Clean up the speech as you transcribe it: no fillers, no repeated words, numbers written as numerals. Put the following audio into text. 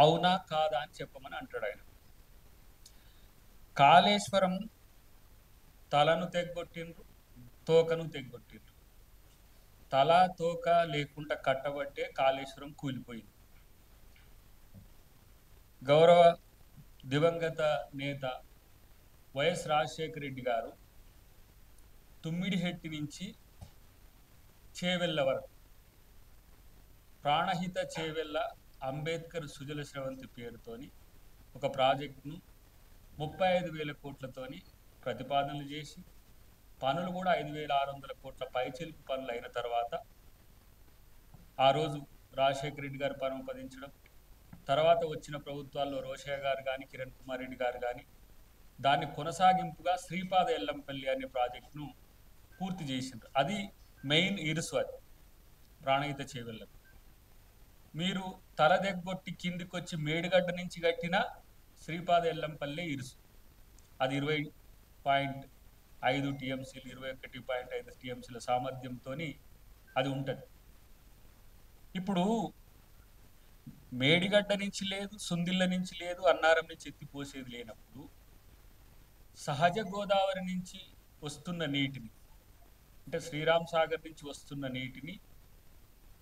అవునా కాదా అని చెప్పమని అంటాడు ఆయన. కాళేశ్వరం తలను తెగ్గొట్టిండ్రు, తోకను తెగ్గొట్టిండ్రు. తల తోక లేకుండా కట్టబట్టే కాళేశ్వరం కూలిపోయింది. గౌరవ దివంగత నేత వైఎస్ రాజశేఖర రెడ్డి గారు తుమ్మిడిహెట్టి నుంచి చేవెళ్ళ వరకు ప్రాణహిత చేవెళ్ళ అంబేద్కర్ సుజల స్రవంతి పేరుతోని ఒక ప్రాజెక్టును 35,000 కోట్లతోని ప్రతిపాదనలు చేసి పనులు కూడా 5,600 కోట్ల పైచిలుకు పనులు అయిన తర్వాత ఆ రోజు రాజశేఖర రెడ్డి గారు పరమపదించడం, తర్వాత వచ్చిన ప్రభుత్వాల్లో రోషయ్య గారు కానీ కిరణ్ కుమార్ రెడ్డి గారు కానీ దాన్ని కొనసాగింపుగా శ్రీపాద ఎల్లంపల్లి అనే ప్రాజెక్టును పూర్తి చేసిండ్రు. అది మెయిన్ ఇరుసు. అది ప్రాణహిత చేవెళ్ళకు మీరు తల దగ్గొట్టి కిందికొచ్చి మేడిగడ్డ నుంచి కట్టిన శ్రీపాద ఎల్లంపల్లి ఇరుసు. అది 20.5 టీఎంసీలు 21.5 టీఎంసీల సామర్థ్యంతో అది ఉంటుంది. ఇప్పుడు మేడిగడ్డ నుంచి లేదు, సుందిళ్ళ నుంచి లేదు, అన్నారం నుంచి ఎత్తిపోసేది లేనప్పుడు సహజ గోదావరి నుంచి వస్తున్న నీటిని, అంటే శ్రీరామ్ సాగర్ నుంచి వస్తున్న నీటిని